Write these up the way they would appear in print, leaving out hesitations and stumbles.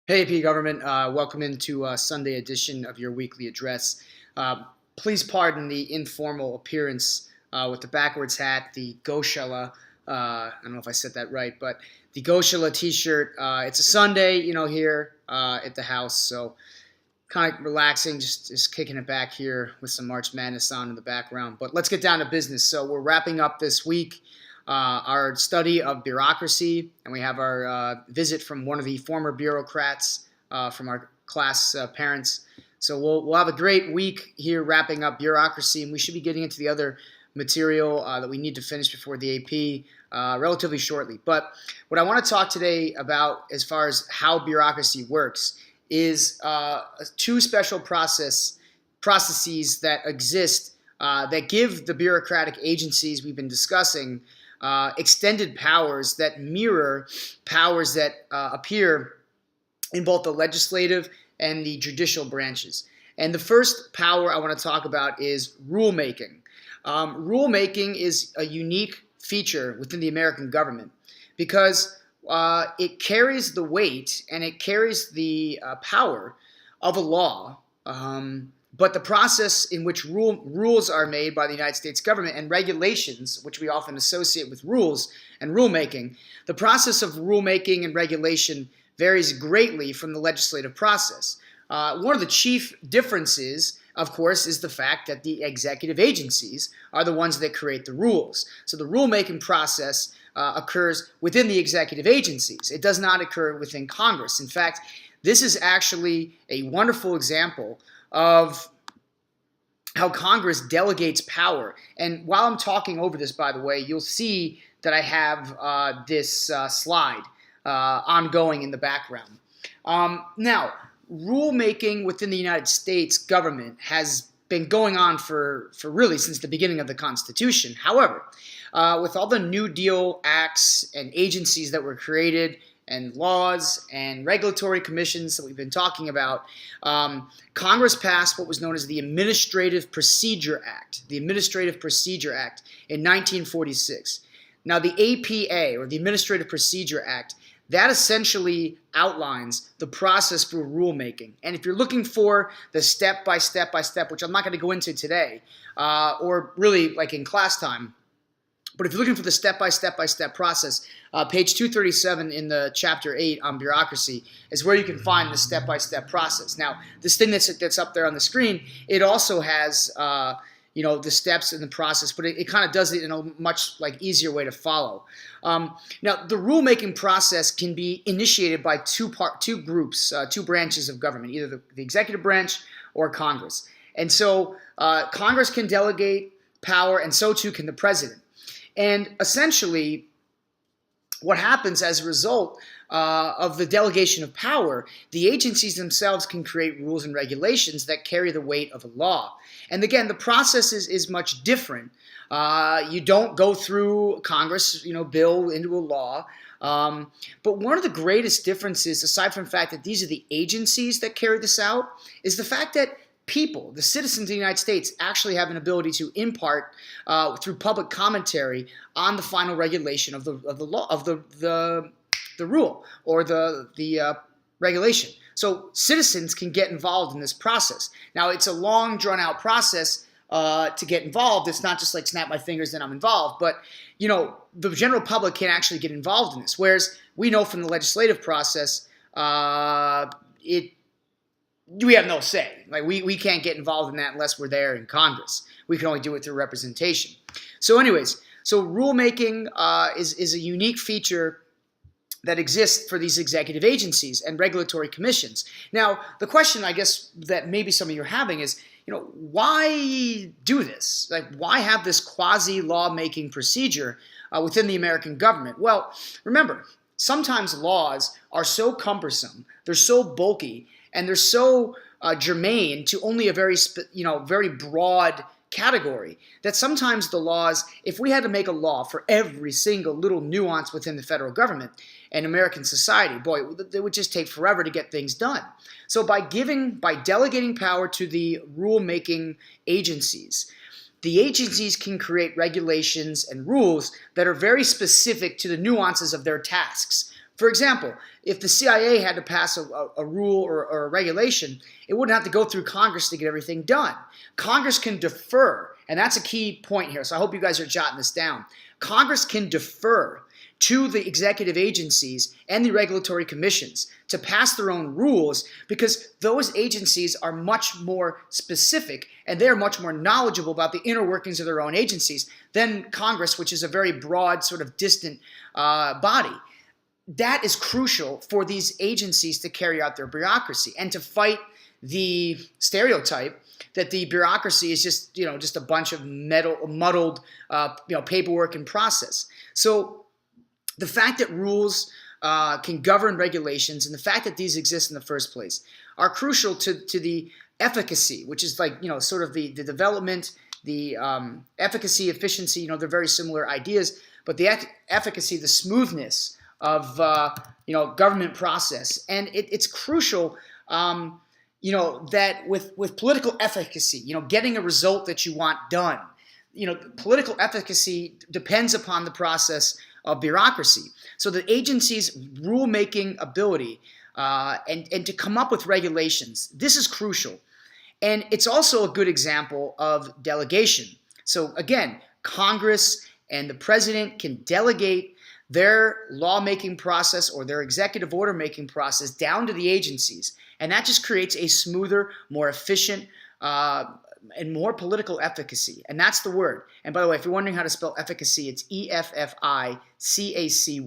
Hey, AP Government. Welcome into Sunday edition of your weekly address. Please pardon the informal appearance with the backwards hat, the Goshala. I don't know if I said that right, but the Goshala t-shirt. It's a Sunday, here at the house, so kind of relaxing, just kicking it back here with some March Madness on in the background. But let's get down to business. So we're wrapping up this week our study of bureaucracy, and we have our visit from one of the former bureaucrats from our class parents. So we'll have a great week here wrapping up bureaucracy, and we should be getting into the other material that we need to finish before the AP relatively shortly. But what I want to talk today about as far as how bureaucracy works is two special processes that exist that give the bureaucratic agencies we've been discussing extended powers that mirror powers that appear in both the legislative and the judicial branches. And the first power I want to talk about is rulemaking. Rulemaking is a unique feature within the American government because it carries the weight and it carries the power of a law, but the process in which rules are made by the United States government and regulations, which we often associate with rules and rulemaking, the process of rulemaking and regulation varies greatly from the legislative process. One of the chief differences, of course, is the fact that the executive agencies are the ones that create the rules. So the rulemaking process occurs within the executive agencies. It does not occur within Congress. In fact, this is actually a wonderful example of how Congress delegates power. And while I'm talking over this, by the way, you'll see that I have this slide ongoing in the background. Now, rulemaking within the United States government has been going on for really since the beginning of the Constitution. However, with all the New Deal acts and agencies that were created and laws and regulatory commissions that we've been talking about, Congress passed what was known as the Administrative Procedure Act, the Administrative Procedure Act in 1946. Now, the APA, or the Administrative Procedure Act, that essentially outlines the process for rulemaking. And if you're looking for the step-by-step, which I'm not going to go into today, or really like in class time, but if you're looking for the step-by-step process, page 237 in the chapter 8 on bureaucracy is where you can find the step-by-step process. Now, this thing that's up there on the screen, it also has the steps in the process, but it kind of does it in a much easier way to follow. Now, the rulemaking process can be initiated by two groups, two branches of government, either the executive branch or Congress. And so Congress can delegate power, and so too can the president. And essentially, what happens as a result of the delegation of power, the agencies themselves can create rules and regulations that carry the weight of a law. And again, the process is much different. You don't go through Congress, bill into a law. But one of the greatest differences, aside from the fact that these are the agencies that carry this out, is the fact that people, the citizens of the United States, actually have an ability to impart through public commentary on the final regulation of the law, of the rule or the regulation. So citizens can get involved in this process. Now, it's a long, drawn-out process to get involved. It's not just like snap my fingers and I'm involved. But the general public can actually get involved in this. Whereas we know from the legislative process, we have no say. We can't get involved in that unless we're there in Congress. We can only do it through representation. So anyways, rulemaking is a unique feature that exists for these executive agencies and regulatory commissions. Now, the question I guess that maybe some of you are having is, why do this? Why have this quasi-law-making procedure within the American government? Well, remember, sometimes laws are so cumbersome, they're so bulky, and they're so germane to only a very broad category that sometimes the laws, if we had to make a law for every single little nuance within the federal government and American society, boy, it would just take forever to get things done. So by delegating power to the rulemaking agencies, the agencies can create regulations and rules that are very specific to the nuances of their tasks. For example, if the CIA had to pass a rule or a regulation, it wouldn't have to go through Congress to get everything done. Congress can defer, and that's a key point here, so I hope you guys are jotting this down. Congress can defer to the executive agencies and the regulatory commissions to pass their own rules because those agencies are much more specific and they're much more knowledgeable about the inner workings of their own agencies than Congress, which is a very broad, sort of distant body. That is crucial for these agencies to carry out their bureaucracy and to fight the stereotype that the bureaucracy is just a bunch of muddled paperwork and process. So the fact that rules can govern regulations and the fact that these exist in the first place are crucial to the efficacy, which is like, sort of the development, the efficacy, efficiency, they're very similar ideas, but the efficacy, the smoothness of, government process. And it's crucial, that with political efficacy, getting a result that you want done, political efficacy depends upon the process of bureaucracy. So the agency's rulemaking ability and to come up with regulations, this is crucial. And it's also a good example of delegation. So again, Congress and the president can delegate their lawmaking process or their executive order making process down to the agencies. And that just creates a smoother, more efficient, and more political efficacy. And that's the word. And by the way, if you're wondering how to spell efficacy, it's Efficacy.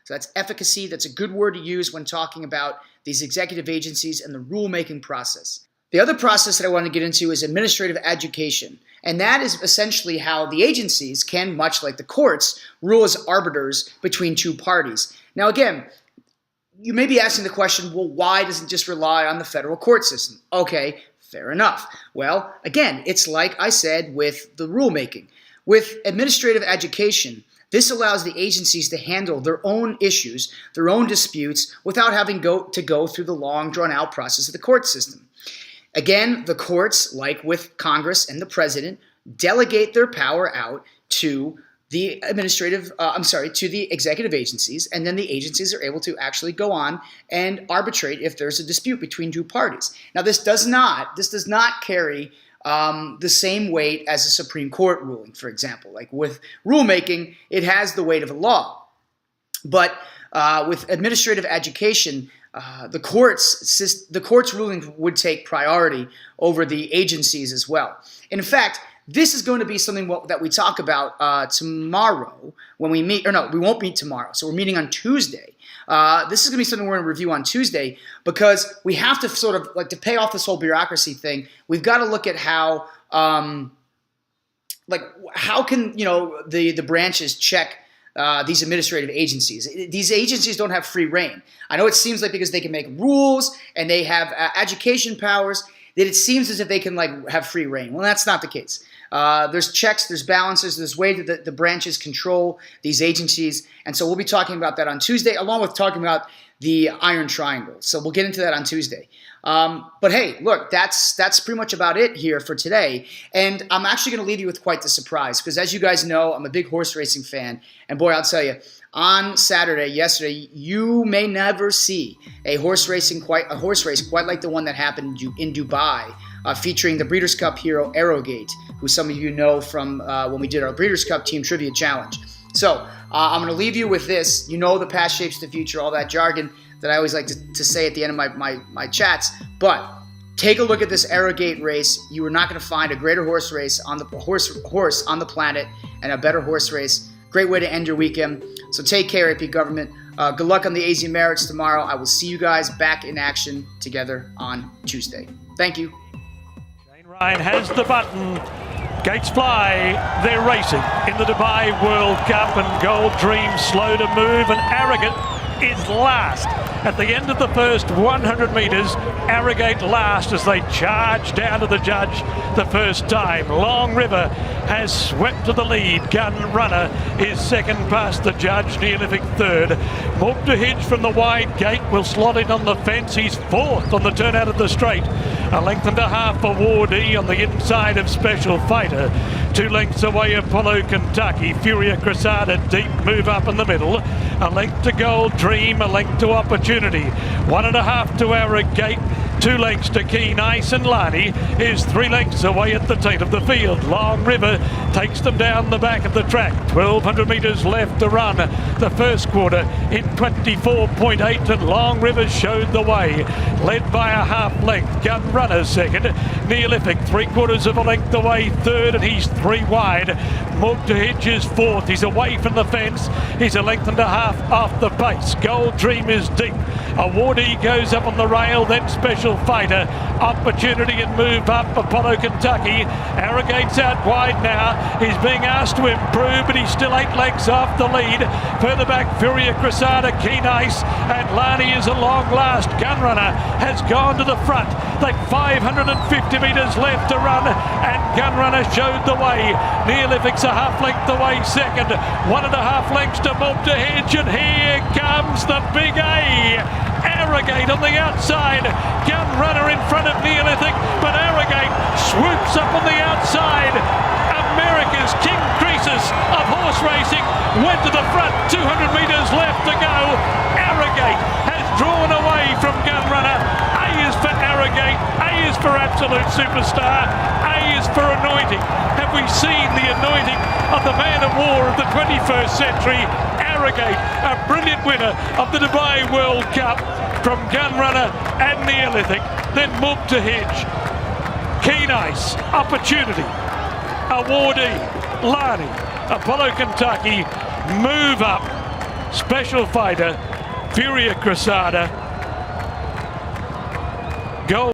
So that's efficacy. That's a good word to use when talking about these executive agencies and the rulemaking process. The other process that I want to get into is administrative adjucation. And that is essentially how the agencies can, much like the courts, rule as arbiters between two parties. Now again, you may be asking the question, well, why doesn't it just rely on the federal court system? Okay, fair enough. Well, again, it's like I said with the rulemaking. With administrative adjucation, this allows the agencies to handle their own issues, their own disputes, without having to go through the long, drawn-out process of the court system. Again, the courts, like with Congress and the president, delegate their power out to the to the executive agencies, and then the agencies are able to actually go on and arbitrate if there's a dispute between two parties. Now, this does not carry the same weight as a Supreme Court ruling, for example. Like with rulemaking, it has the weight of a law. But with administrative adjucation, the court's ruling would take priority over the agencies as well. In fact, this is going to be something that we talk about tomorrow when we meet. Or no, we won't meet tomorrow. So we're meeting on Tuesday. This is going to be something we're going to review on Tuesday because we have to sort of, like, to pay off this whole bureaucracy thing, we've got to look at how, how can, the branches check these administrative agencies. These agencies don't have free rein. I know it seems like because they can make rules and they have adjucation powers that it seems as if they can have free rein. Well, that's not the case. There's checks, there's balances, there's ways that the branches control these agencies. And so we'll be talking about that on Tuesday, along with talking about the Iron Triangle. So we'll get into that on Tuesday. But hey, look, that's pretty much about it here for today. And I'm actually going to leave you with quite the surprise because, as you guys know, I'm a big horse racing fan. And boy, I'll tell you, on yesterday, you may never see a horse race quite like the one that happened in Dubai, featuring the Breeders' Cup hero Arrowgate, who some of you know from when we did our Breeders' Cup Team Trivia Challenge. So I'm going to leave you with this. You know, the past shapes the future, all that jargon that I always like to say at the end of my chats. But take a look at this Arrowgate race. You are not going to find a greater horse race on the horse on the planet, and a better horse race. Great way to end your weekend. So take care, AP Government. Good luck on the AZ Merits tomorrow. I will see you guys back in action together on Tuesday. Thank you. Rein has the button. Gates fly. They're racing in the Dubai World Cup, and Gold Dream slow to move, and Arrogant is last. At the end of the first 100 metres, Arrogate last as they charge down to the judge the first time. Long River has swept to the lead. Gun Runner is second past the judge. Neolithic third. Mukta Hinge from the wide gate will slot in on the fence. He's fourth on the turn out of the straight. A length and a half for Wardy on the inside of Special Fighter. 2 lengths away Apollo Kentucky. Furia Cressada deep move up in the middle. A length to Gold Dream, a length to Opportunity. 1.5 to Arrogate. 2 lengths to Keen Ice, and Lani is 3 lengths away at the tail of the field. Long River takes them down the back of the track. 1,200 metres left to run. The first quarter in 24.8, and Long River showed the way. Led by a half length. Gun Runner second. Neolithic 3/4 of a length away third, and he's 3 wide. Moog to Hedge is fourth. He's away from the fence. He's a length and a half off the pace. Gold Dream is deep. Awardee goes up on the rail, then Special Fighter. Opportunity and move up. Apollo Kentucky. Arrogate's out wide now. He's being asked to improve, but he's still 8 lengths off the lead. Further back, Furia Cressada, Keen Ice, and Lani is a long last. Gunrunner has gone to the front. They've 550 metres left to run, and Gunrunner showed the way. Neolithic's a half length away second. 1.5 lengths to Moog to Hedge, and here comes the big A. Arrogate on the outside. Gunrunner in front of Neolithic, but Arrogate swoops up on the outside. America's King Croesus of horse racing went to the front. 200 metres left to go. Arrogate has drawn away from Gunrunner. A is for Arrogate. A is for Absolute Superstar. A is for Anointing. Have we seen the anointing of the man of war of the 21st century? Arrogate, a brilliant winner of the Dubai World Cup from Gunrunner and Neolithic. Then Moog to Hedge. Keen Ice, Opportunity, Awardee, Lani, Apollo Kentucky, Move Up, Special Fighter, Furia Cressada, Gold.